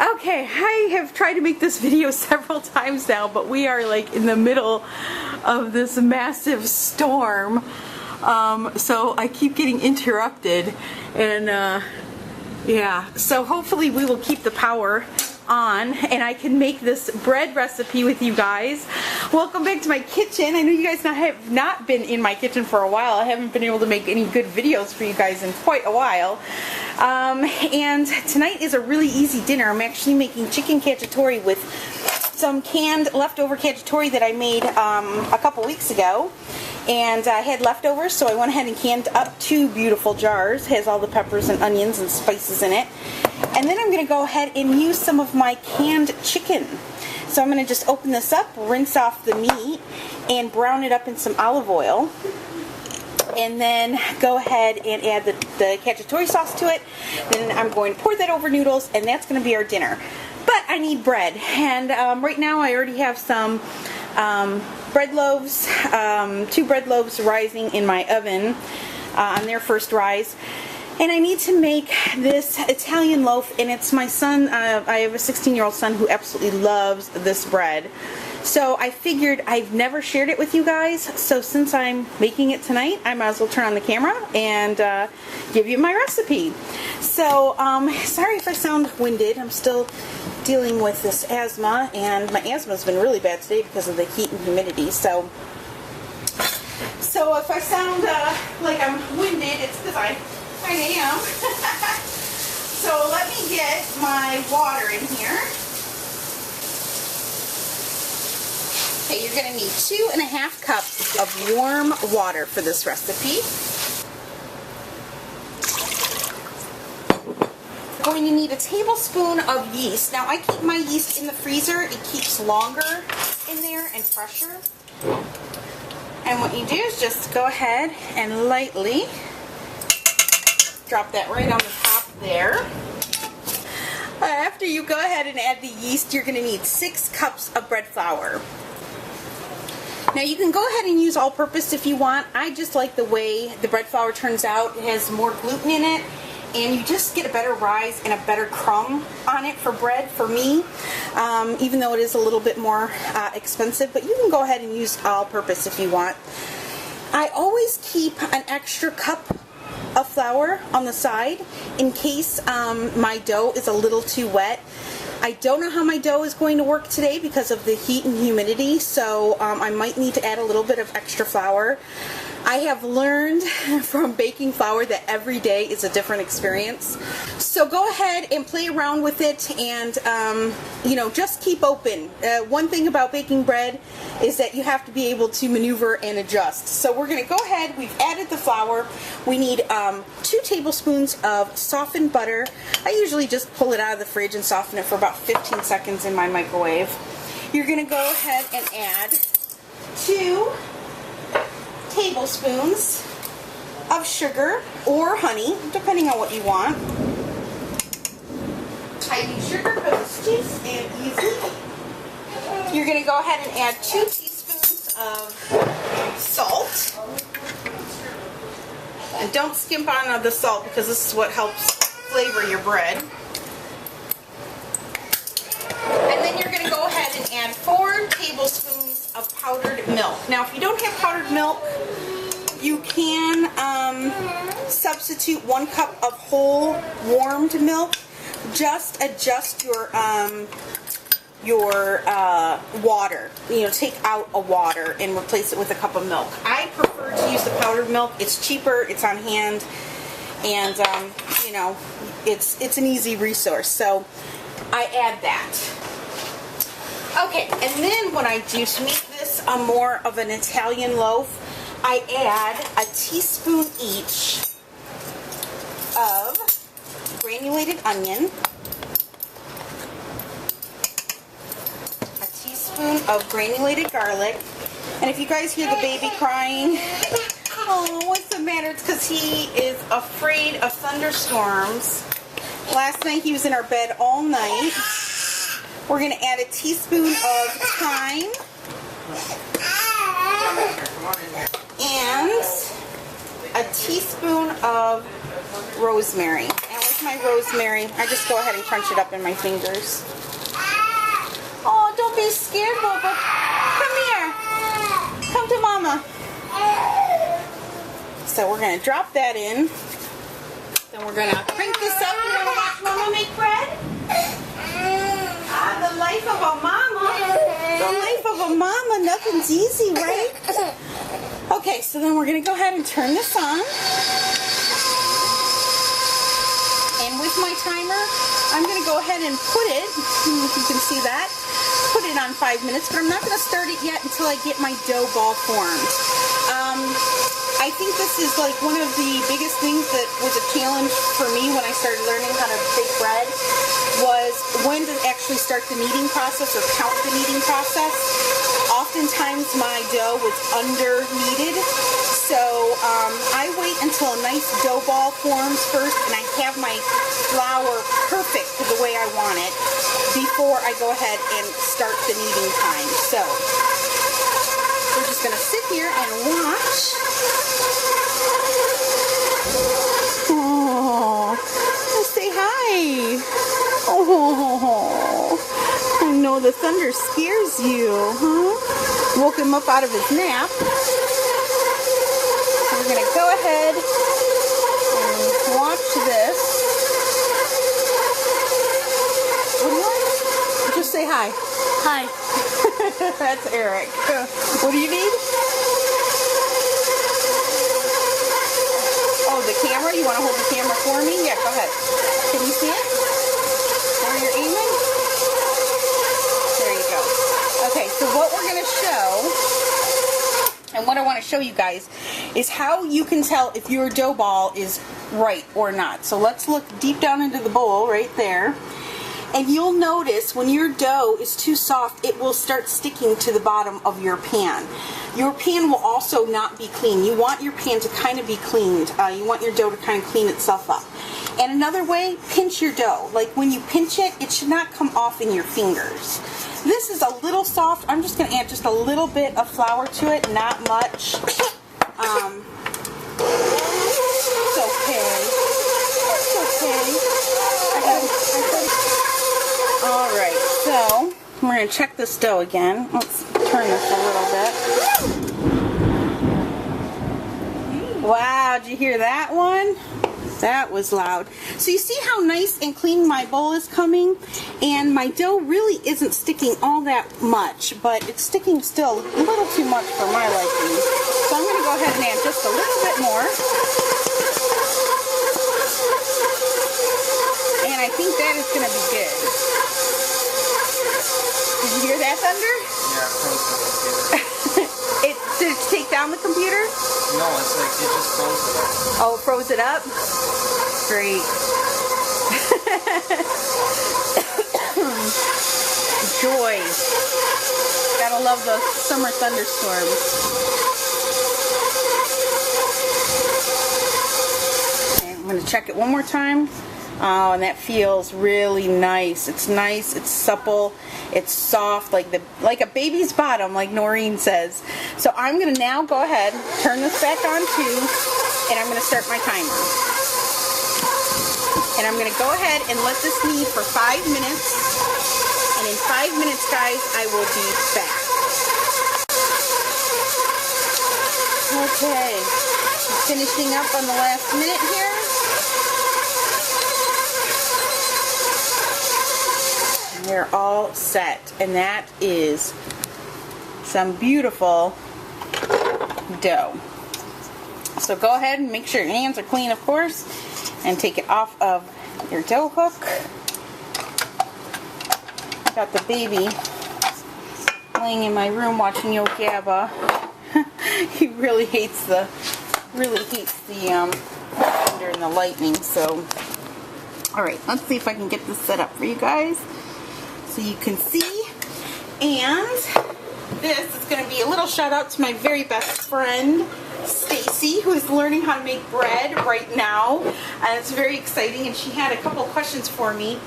Okay, I have tried to make this video several times now, but we are like in the middle of this massive storm. So I keep getting interrupted, and yeah, so hopefully we will keep the power on and I can make this bread recipe with you guys. Welcome back to my kitchen. I know you guys have not been in my kitchen for a while. I haven't been able to make any good videos for you guys in quite a while. And tonight is a really easy dinner. I'm actually making chicken cacciatore with some canned leftover cacciatore that I made a couple weeks ago. And I had leftovers, so I went ahead and canned up 2 beautiful jars. It has all the peppers and onions and spices in it. And then I'm going to go ahead and use some of my canned chicken. So I'm going to just open this up, rinse off the meat, and brown it up in some olive oil. And then go ahead and add the cacciatore sauce to it. Then I'm going to pour that over noodles, and that's going to be our dinner. But I need bread, and right now I already have some bread loaves, 2 bread loaves rising in my oven on their first rise. And I need to make this Italian loaf, and it's my son. I have a 16-year-old son who absolutely loves this bread. So I figured I've never shared it with you guys, so since I'm making it tonight, I might as well turn on the camera and give you my recipe. So, sorry if I sound winded. I'm still dealing with this asthma, and my asthma's been really bad today because of the heat and humidity. So if I sound like I'm winded, it's because I am. So let me get my water in here. Okay, you're going to need 2½ cups of warm water for this recipe. You're going to need a tablespoon of yeast. Now I keep my yeast in the freezer. It keeps longer in there and fresher. And what you do is just go ahead and lightly drop that right on the top there. After you go ahead and add the yeast, you're going to need 6 cups of bread flour. Now you can go ahead and use all-purpose if you want. I just like the way the bread flour turns out. It has more gluten in it, and you just get a better rise and a better crumb on it for bread, for me, even though it is a little bit more expensive. But you can go ahead and use all-purpose if you want. I always keep an extra cup of flour on the side in case my dough is a little too wet. I don't know how my dough is going to work today because of the heat and humidity, so I might need to add a little bit of extra flour. I have learned from baking flour that every day is a different experience. So go ahead and play around with it, and you know, just keep open. One thing about baking bread is that you have to be able to maneuver and adjust. So we're going to go ahead. We've added the flour. We need 2 tablespoons of softened butter. I usually just pull it out of the fridge and soften it for about 15 seconds in my microwave. You're going to go ahead and add 2 tablespoons of sugar or honey, depending on what you want. I use sugar because it's cheap and easy. You're going to go ahead and add 2 teaspoons of salt. And don't skimp on the salt because this is what helps flavor your bread. And then you're going to go ahead and add 4 tablespoons of powdered milk. Now, if you don't have powdered milk, you can substitute 1 cup of whole warmed milk. Just adjust your water. You know, take out a water and replace it with a cup of milk. I prefer to use the powdered milk. It's cheaper, it's on hand, and you know, it's an easy resource. So I add that. Okay, and then what I do to make this more of an Italian loaf, I add a teaspoon each of granulated onion, a teaspoon of granulated garlic, and if you guys hear the baby crying, oh, what's the matter? It's because he is afraid of thunderstorms. Last night he was in our bed all night. We're going to add a teaspoon of thyme and a teaspoon of rosemary. And with with my rosemary. I just go ahead and crunch it up in my fingers. Oh, don't be scared, Boba. Come here. Come to Mama. So we're going to drop that in. Then we're going to crank this up. You want to watch Mama make bread? Ah, the life of a mama. The life of a mama. Nothing's easy, right? Okay, so then we're going to go ahead and turn this on. And with my timer, I'm going to go ahead and put it, if you can see that, put it on 5 minutes, but I'm not going to start it yet until I get my dough ball formed. I think this is like one of the biggest things that was a challenge for me when I started learning how to bake bread was when to actually start the kneading process or count the kneading process. Oftentimes my dough was under kneaded, so I wait until a nice dough ball forms first and I have my flour perfect the way I want it before I go ahead and start the kneading time. So we're just going to sit here and watch. Oh, say hi. Oh, I know the thunder scares you, huh? Woke him up out of his nap. So we're going to go ahead and watch this. Just say hi. Hi. That's Eric. What do you need? Oh, the camera? You want to hold the camera for me? Yeah, go ahead. Can you see it? Where you're aiming? There you go. Okay, so what we're going to show, and what I want to show you guys, is how you can tell if your dough ball is right or not. So let's look deep down into the bowl right there. And you'll notice when your dough is too soft, it will start sticking to the bottom of your pan. Your pan will also not be clean. You want your pan to kind of be cleaned. You want your dough to kind of clean itself up. And another way, pinch your dough. Like when you pinch it, it should not come off in your fingers. This is a little soft. I'm just going to add just a little bit of flour to it, not much. It's okay. It's okay. Alright, so we're going to check this dough again. Let's turn this a little bit. Wow, did you hear that one? That was loud. So you see how nice and clean my bowl is coming? And my dough really isn't sticking all that much, but it's sticking still a little too much for my liking. So I'm going to go ahead and add just a little bit more. And I think that is going to be good. Did you hear that thunder? Yeah, it froze the computer. Did it take down the computer? No, it's like it just froze it up. Oh, it froze it up? Great. Joy. Gotta love the summer thunderstorms. Okay, I'm gonna check it one more time. Oh, and that feels really nice. It's nice, it's supple, it's soft, like a baby's bottom, like Noreen says. So I'm gonna now go ahead, turn this back on too, and I'm gonna start my timer. And I'm gonna go ahead and let this knead for 5 minutes. And in 5 minutes, guys, I will be back. Okay, I'm finishing up on the last minute here. They're all set, and that is some beautiful dough. So go ahead and make sure your hands are clean, of course, and take it off of your dough hook. Got the baby laying in my room watching Yo Gabba. He really hates the thunder and the lightning. So, all right, let's see if I can get this set up for you guys. So you can see, and this is going to be a little shout out to my very best friend Stacy, who is learning how to make bread right now, and it's very exciting. And she had a couple questions for me.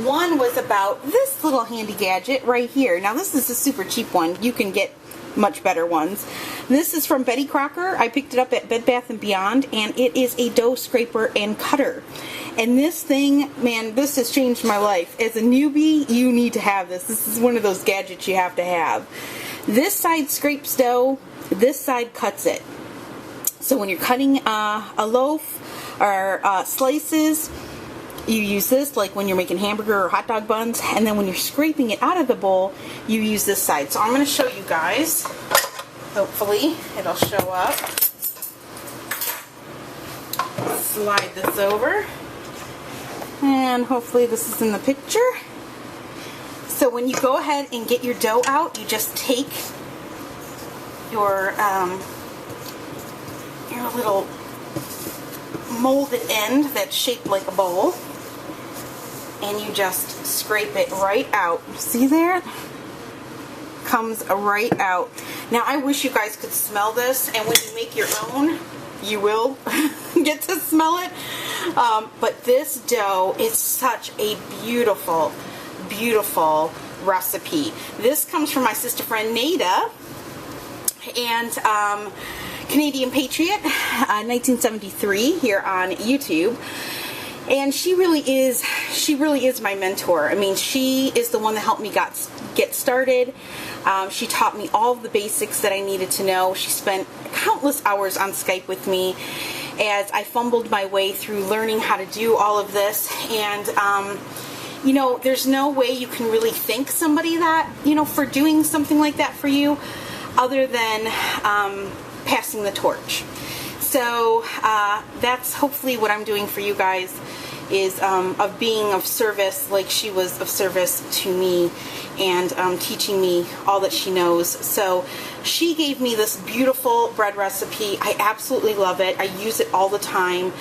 One was about this little handy gadget right here. Now this is a super cheap one. You can get much better ones. This is from Betty Crocker. I picked it up at Bed Bath & Beyond, and it is a dough scraper and cutter. And this thing, man, this has changed my life. As a newbie, you need to have this. This is one of those gadgets you have to have. This side scrapes dough, this side cuts it. So when you're cutting a loaf or slices, you use this, like when you're making hamburger or hot dog buns, and then when you're scraping it out of the bowl, you use this side. So I'm going to show you guys. Hopefully it'll show up. Slide this over, and hopefully this is in the picture. So when you go ahead and get your dough out, you just take your little molded end that's shaped like a bowl, and you just scrape it right out. See there? Comes right out. Now I wish you guys could smell this, and when you make your own, you will get to smell it. But this dough is such a beautiful, beautiful recipe. This comes from my sister friend Nada, and Canadian Patriot, 1973, here on YouTube. And she really is my mentor. I mean, she is the one that helped me get started. She taught me all of the basics that I needed to know. She spent countless hours on Skype with me as I fumbled my way through learning how to do all of this. And you know, there's no way you can really thank somebody that, you know, for doing something like that for you, other than passing the torch. So that's hopefully what I'm doing for you guys, is of being of service like she was of service to me, and teaching me all that she knows. So she gave me this beautiful bread recipe. I absolutely love it. I use it all the time.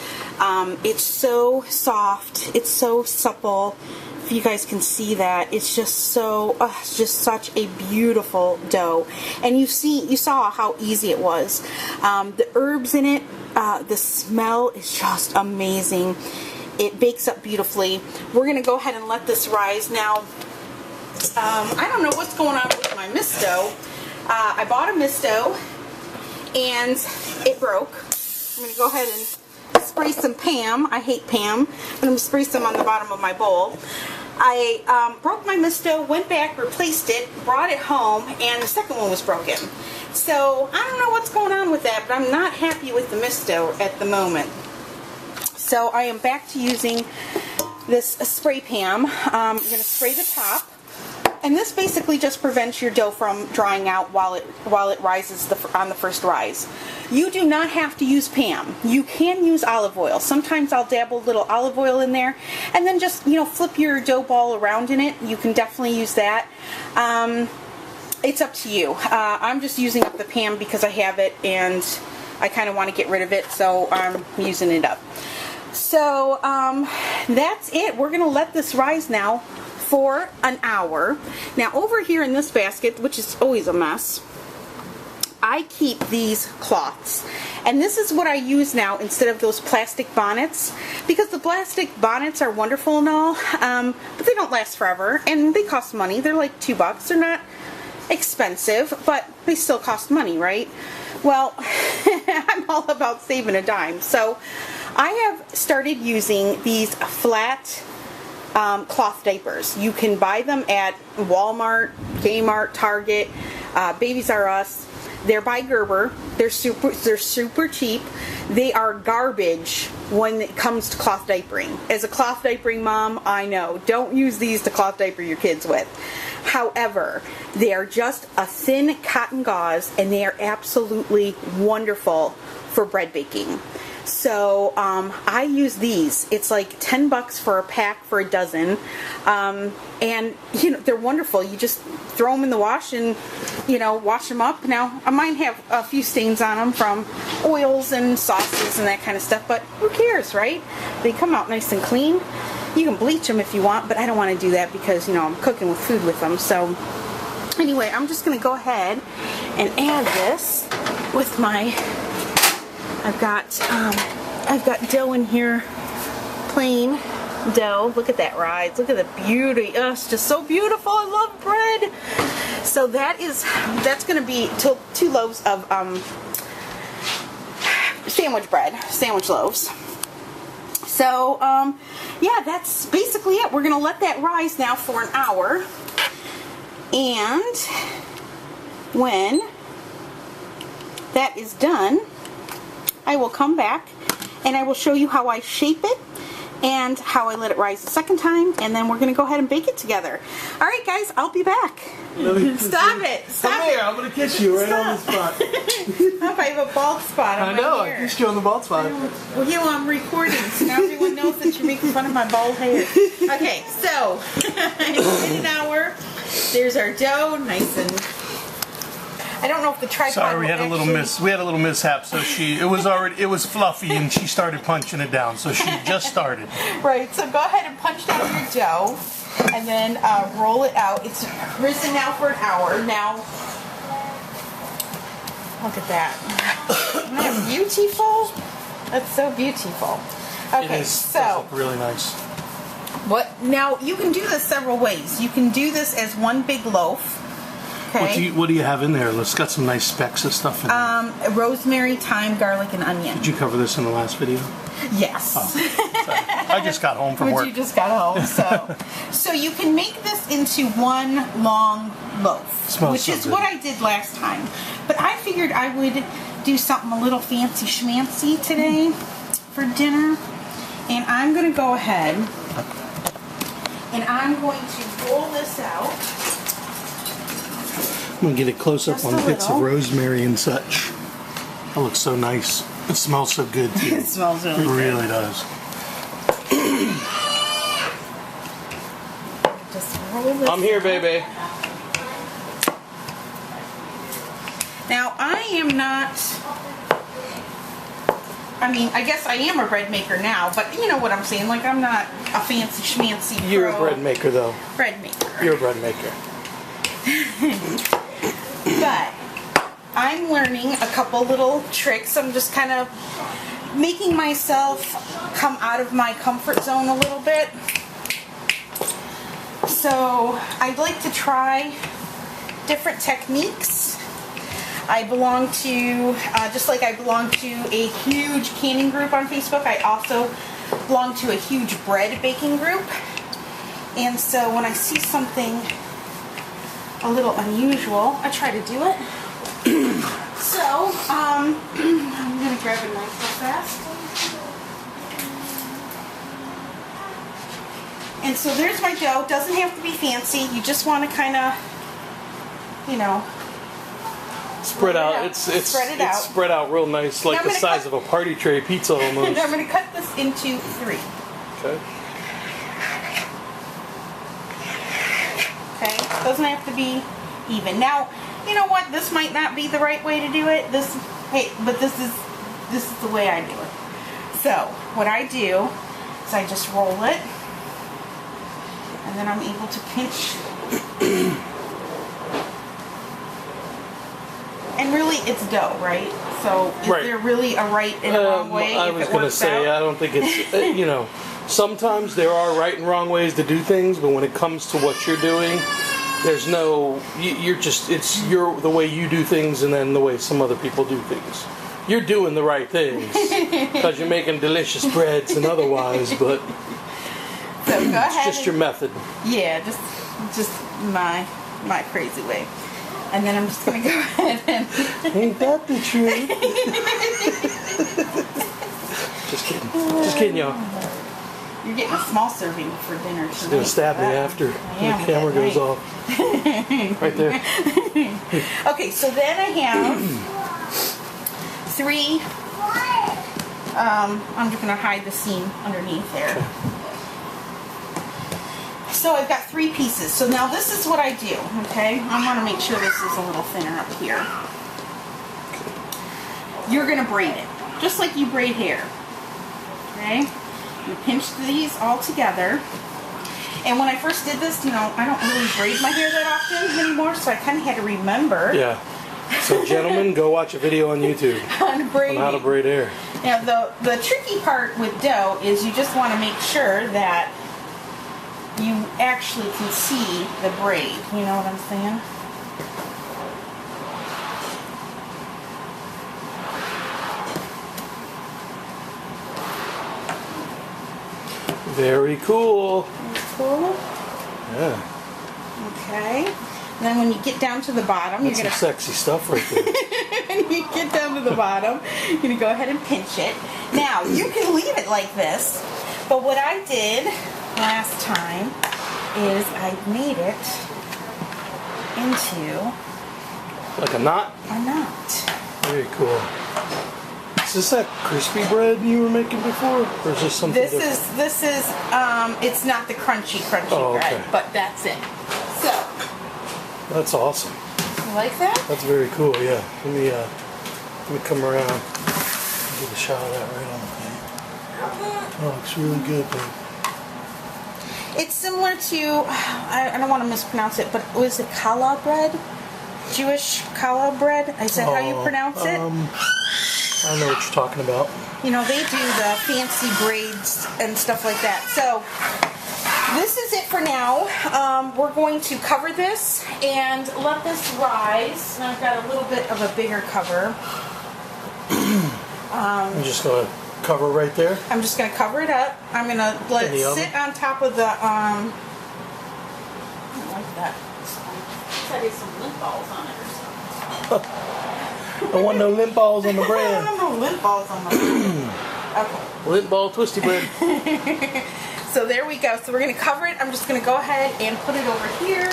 It's so soft. It's so supple. If you guys can see that, it's just so, it's just such a beautiful dough. And you saw how easy it was. The herbs in it, the smell is just amazing. It bakes up beautifully. We're going to go ahead and let this rise now. I don't know what's going on with my mist dough. I bought a mist dough and it broke. I'm going to go ahead and spray some Pam. I hate Pam. I'm going to spray some on the bottom of my bowl. I broke my mist dough, went back, replaced it, brought it home, and the second one was broken. So I don't know what's going on with that, but I'm not happy with the mist dough at the moment. So I am back to using this spray Pam. I'm going to spray the top. And this basically just prevents your dough from drying out while it rises on the first rise. You do not have to use Pam. You can use olive oil. Sometimes I'll dabble a little olive oil in there, and then just, you know, flip your dough ball around in it. You can definitely use that. It's up to you. I'm just using up the Pam because I have it and I kind of want to get rid of it, so I'm using it up. So that's it. We're going to let this rise now for an hour. Now over here in this basket, which is always a mess, I keep these cloths. And this is what I use now instead of those plastic bonnets, because the plastic bonnets are wonderful and all, but they don't last forever and they cost money. They're like $2. They're not expensive, but they still cost money, right? Well, I'm all about saving a dime. So I have started using these flat cloth diapers. You can buy them at Walmart, Kmart, Target, Babies R Us. They're by Gerber. They're super cheap. They are garbage when it comes to cloth diapering. As a cloth diapering mom, I know. Don't use these to cloth diaper your kids with. However, they are just a thin cotton gauze, and they are absolutely wonderful for bread baking. So I use these. It's like $10 for a pack for a dozen, and you know, they're wonderful. You just throw them in the wash and, you know, wash them up. Now mine have a few stains on them from oils and sauces and that kind of stuff, but who cares, right? They come out nice and clean. You can bleach them if you want, but I don't want to do that because, you know, I'm cooking with food with them. So anyway, I'm just going to go ahead and add this with my, I've got dough in here, plain dough. Look at that rise. Look at the beauty. Oh, it's just so beautiful. I love bread. So that's going to be 2 loaves of sandwich bread, sandwich loaves. So, yeah, that's basically it. We're going to let that rise now for an hour. And when that is done, I will come back and I will show you how I shape it and how I let it rise the second time, and then we're going to go ahead and bake it together. All right, guys, I'll be back. Stop it. Stop Come it. here, I'm going to kiss you right on the spot. If I have a bald spot on I know, my I hair. kissed you on the bald spot. Well, you know, I'm recording, so now everyone knows that you're making fun of my bald hair. Okay, so, it's been an hour. There's our dough, nice and... I don't know if the tripod Sorry, we will had a little actually- we had a little mishap. So it was fluffy, and she started punching it down. So she just started. Right, so go ahead and punch down your dough, and then roll it out. It's risen now for an hour. Now, look at that. Isn't that beautiful? That's so beautiful. Okay, It is. so... It does look really nice. What? Now, you can do this several ways. You can do this as one big loaf. Okay. What do you have in there? It's got some nice specks of stuff in there. Rosemary, thyme, garlic, and onion. Did you cover this in the last video? Yes. Oh, sorry. I just got home from But work. you just got home, so you can make this into one long loaf, Smells which so is good. what I did last time. But I figured I would do something a little fancy schmancy today for dinner, and I'm going to go ahead and I'm going to roll this out. I'm going to get a close up Just on a bits of little. rosemary and such. That looks so nice. It smells so good too. It smells really It good. really does. Just roll this I'm here, out. baby. Now, I am not, I mean, I guess I am a bread maker now, but you know what I'm saying, like I'm not a fancy schmancy You're a pro bread maker, though. bread maker. You're a bread maker. But I'm learning a couple little tricks. I'm just kind of making myself come out of my comfort zone a little bit. So I'd like to try different techniques. I belong to, just like I belong to a huge canning group on Facebook, I also belong to a huge bread baking group. And so when I see something a little unusual, I try to do it. So, I'm going to grab a knife real fast. And so there's my dough. Doesn't have to be fancy. You just want to kind of, you know, Spread out. out. It's Spread it out. spread out real nice, like Now I'm the gonna size cut- of a party tray pizza and almost. I'm going to cut this into 3. Okay. Okay? Doesn't have to be even. Now, you know what? This might not be the right way to do it. But this is the way I do it. So, what I do is I just roll it, and then I'm able to pinch. And really, it's dough, right? So, is Right. there really a right and a wrong way? I if was it going to works say, out? I don't think it's, you know, sometimes there are right and wrong ways to do things, but when it comes to what you're doing, there's no, you're just, it's the way you do things and then the way some other people do things. You're doing the right things because you're making delicious breads and otherwise, but So go ahead. it's just your method. Yeah, just my crazy way. And then I'm just gonna go ahead and Ain't that the truth? Just kidding. Just kidding, y'all. you're getting a small serving for dinner tonight. She's gonna stab me after am, the camera good goes night. off. Right there. Okay, so then I have 3. I'm just gonna hide the seam underneath there. So I've got 3 pieces. So now this is what I do, okay? I want to make sure this is a little thinner up here. You're going to braid it, just like you braid hair, okay? You pinch these all together. And when I first did this, you know, I don't really braid my hair that often anymore, so I kind of had to remember Yeah. So gentlemen, go watch a video on YouTube on braiding. on how to braid hair. Now the tricky part with dough is you just want to make sure that you actually can see the braid. You know what I'm saying? Very cool. Very cool. Yeah. Okay. And then when you get down to the bottom, That's you're some gonna sexy stuff right there. when you get down to the bottom, you're gonna go ahead and pinch it. Now you can leave it like this, but what I did last time is I made it into Like a knot? a knot. Very cool. Is this that crispy bread you were making before? Or is this something different? This is it's not the crunchy Oh, okay. bread, but that's it. So, That's awesome. you like that? That's very cool, yeah. Let me come around and get a shot of that right on the thing. Oh, looks really good, babe. It's similar to, I don't want to mispronounce it, but was it challah bread? Jewish challah bread? Is that how you pronounce it? I know what you're talking about. You know, they do the fancy braids and stuff like that. So, this is it for now. We're going to cover this and let this rise. And I've got a little bit of a bigger cover. I'm just going to cover right there. I'm just going to cover it up. I'm going to let In the it oven? sit on top of the, I don't like that. Let's add some lint balls on it or something. I want no lint balls on the I bread. don't know lint balls on my bread. Okay. Lint ball twisty bread. So there we go. So we're going to cover it. I'm just going to go ahead and put it over here.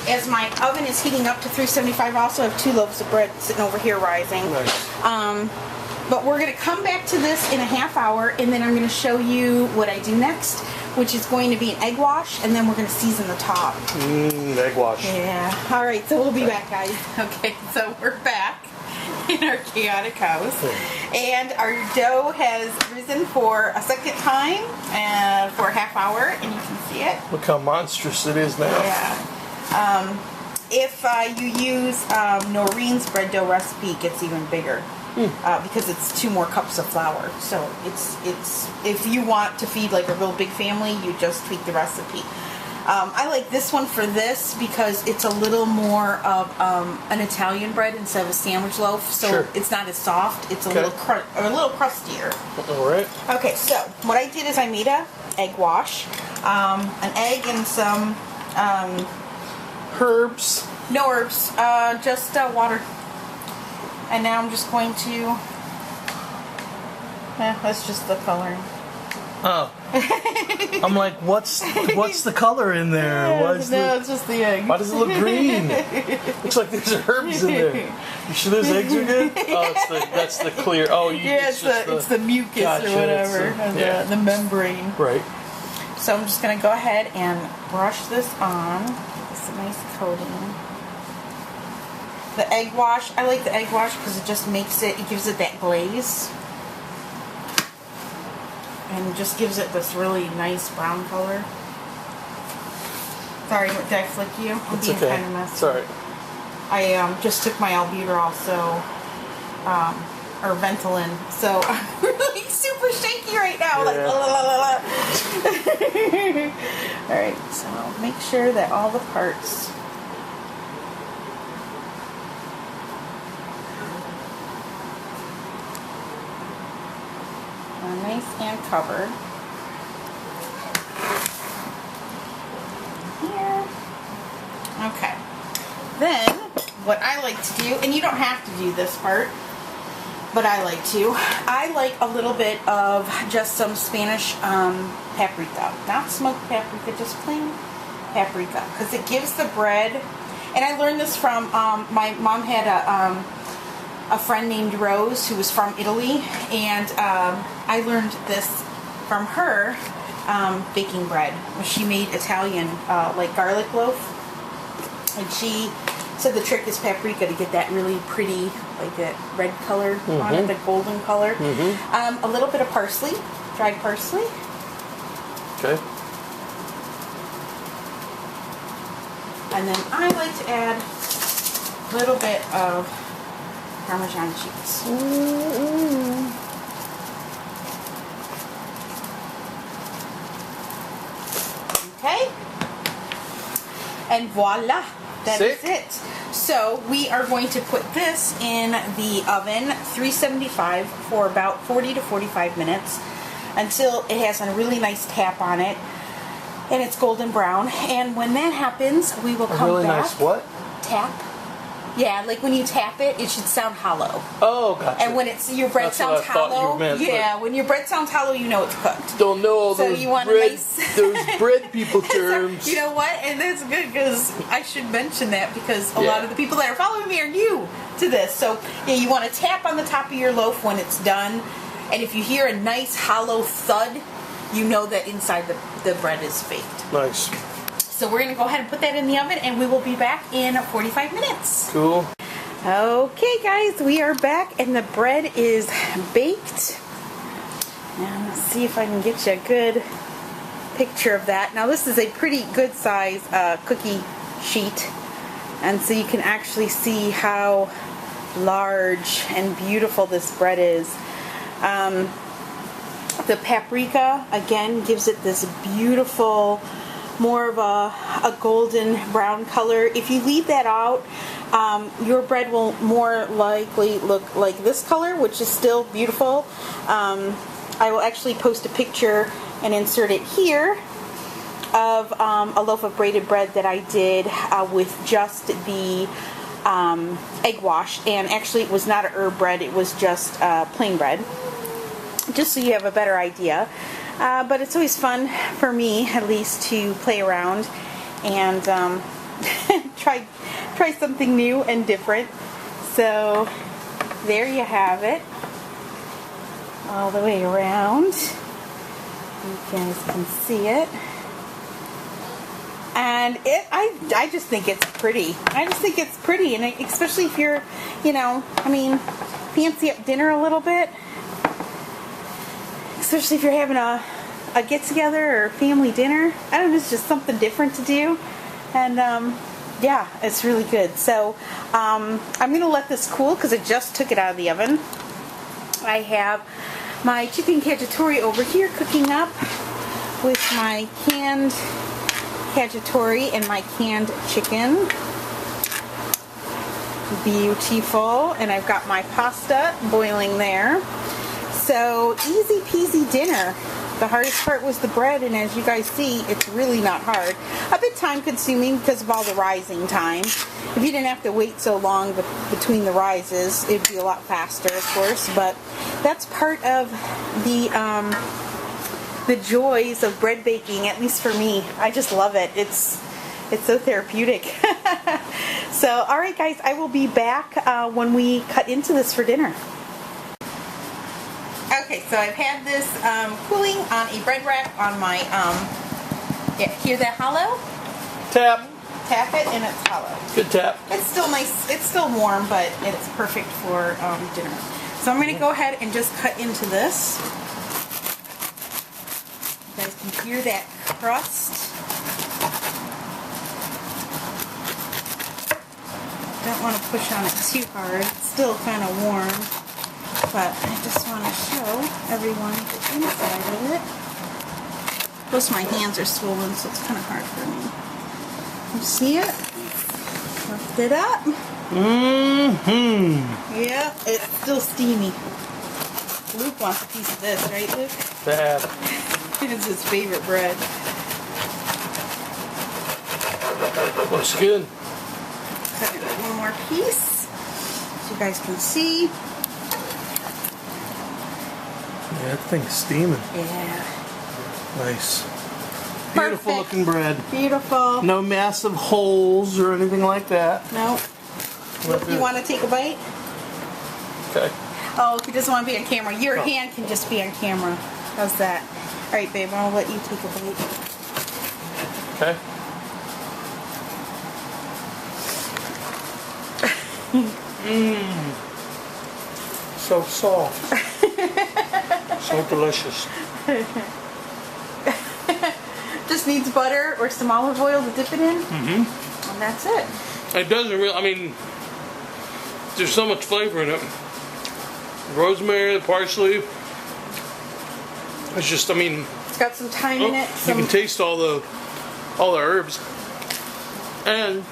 As my oven is heating up to 375, I also have 2 loaves of bread sitting over here rising. Nice. But we're going to come back to this in a half hour, and then I'm going to show you what I do next, which is going to be an egg wash, and then we're going to season the top. Egg wash. Yeah. All right, so we'll be back, guys. Okay, so we're back in our chaotic house, and our dough has risen for a second time for a half hour, and you can see it. Look how monstrous it is now. Yeah. If you use Noreen's bread dough recipe, it gets even bigger. Because it's 2 more cups of flour. So it's if you want to feed like a real big family, you just tweak the recipe. I like this one for this because it's a little more of an Italian bread instead of a sandwich loaf. So Sure. it's not as soft. It's a little crustier. All right. Okay, so what I did is I made a egg wash, an egg and some Herbs. no herbs, just water. And now I'm just going to, that's just the coloring. Oh. I'm like, what's the color in there? It's just the egg. Why does it look green? Looks like there's herbs in there. You sure those eggs are good? Oh, that's the clear. Oh, it's the mucus Gotcha, or whatever, it's the membrane. Right. So I'm just going to go ahead and brush this on. It's a nice coating. The egg wash, I like the egg wash because it just gives it that glaze. And just gives it this really nice brown color. Sorry, did I flick you? I'm It's being okay. kind of messy. Sorry. I just took my albuterol, or Ventolin, so I'm really super shaky right now. Like, la, la, la, la. All right, so make sure that all the parts are nice and covered. Here. Okay. Then, what I like to do, and you don't have to do this part, but I like a little bit of just some Spanish paprika. Not smoked paprika, just plain paprika. Because it gives the bread, and I learned this from, my mom had a friend named Rose who was from Italy, and I learned this from her baking bread. She made Italian, like garlic loaf. And she said the trick is paprika to get that really pretty, like that red color on it, the golden color. A little bit of parsley, dried parsley. Okay. And then I like to add a little bit of Parmesan cheese. Okay. And voila. That is it. So we are going to put this in the oven, 375 for about 40 to 45 minutes. until it has a really nice tap on it and it's golden brown. And when that happens, we will come really back. Nice what? Tap. Yeah, like when you tap it, it should sound hollow. Oh, gotcha. And when your bread That's sounds what I thought hollow, you meant, yeah, when your bread sounds hollow, you know it's cooked. Don't know all So those you want a bread, nice- those bread people terms. You know what? And that's good because I should mention that because a lot of the people that are following me are new to this. So yeah, you want to tap on the top of your loaf when it's done. And if you hear a nice hollow thud, you know that inside the bread is baked. Nice. So we're going to go ahead and put that in the oven and we will be back in 45 minutes. Cool. Okay guys, we are back and the bread is baked. And let's see if I can get you a good picture of that. Now this is a pretty good size cookie sheet, and so you can actually see how large and beautiful this bread is. The paprika again gives it this beautiful, more of a golden brown color. If you leave that out, your bread will more likely look like this color, which is still beautiful. I will actually post a picture and insert it here of a loaf of braided bread that I did with just the egg wash, and actually it was not a herb bread, it was just plain bread, just so you have a better idea. But it's always fun for me, at least, to play around and try something new and different. So there you have it, all the way around. You guys can see it. And I just think it's pretty. I just think it's pretty, and especially if you're, fancy up dinner a little bit. Especially if you're having a get-together or family dinner. I don't know, it's just something different to do. And, yeah, it's really good. So, I'm going to let this cool because I just took it out of the oven. I have my chicken cacciatore over here cooking up with my canned cacciatore and my canned chicken. Beautiful. And I've got my pasta boiling there. So easy peasy dinner. The hardest part was the bread, and as you guys see, it's really not hard. A bit time consuming because of all the rising time. If you didn't have to wait so long between the rises, it'd be a lot faster, of course, but that's part of the joys of bread baking, at least for me. I just love it. It's so therapeutic. So, alright guys, I will be back when we cut into this for dinner. Okay, so I've had this cooling on a bread rack on my, hear that hollow? Tap. Tap it and it's hollow. Good tap. It's still nice, it's still warm, but it's perfect for dinner. So I'm going to go ahead and just cut into this. You guys can hear that crust. Don't want to push on it too hard. It's still kind of warm. But I just want to show everyone the inside of it. Plus my hands are swollen, so it's kind of hard for me. You see it? Lift it up. Mm-hmm. Yeah, it's still steamy. Luke wants a piece of this, right, Luke? Bad. It's his favorite bread. Looks good. Cut it with one more piece, so you guys can see. Yeah, that thing's steaming. Yeah. Nice. Beautiful Perfect. looking bread. Beautiful. No massive holes or anything like that. No. You want to take a bite? Okay. Oh, he doesn't want to be on camera. Your hand can just be on camera. How's that? All right, babe, I'll let you take a bite. Okay. Mmm. So soft. So delicious. Just needs butter or some olive oil to dip it in. Mm-hmm. And that's it. It doesn't really, I mean, there's so much flavor in it. Rosemary, the parsley. It's just, I mean, It's got some thyme in it. you can taste all the herbs. And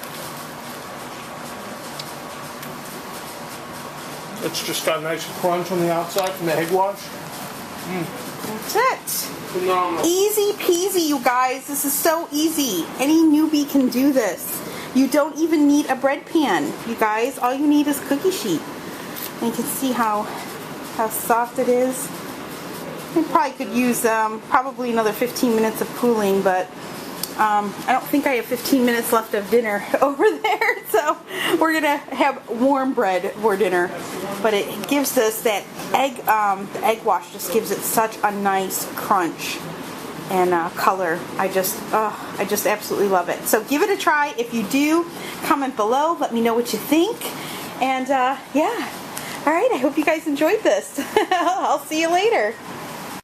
it's just got a nice crunch on the outside from the egg wash. That's it. Phenomenal. Easy peasy, you guys. This is so easy. Any newbie can do this. You don't even need a bread pan, you guys. All you need is cookie sheet. And you can see how soft it is. I probably could use probably another 15 minutes of cooling, but I don't think I have 15 minutes left of dinner over there, so we're gonna have warm bread for dinner. But it gives us that egg, the egg wash just gives it such a nice crunch and color. I just absolutely love it. So give it a try. If you do, comment below. Let me know what you think. And yeah, all right. I hope you guys enjoyed this. I'll see you later.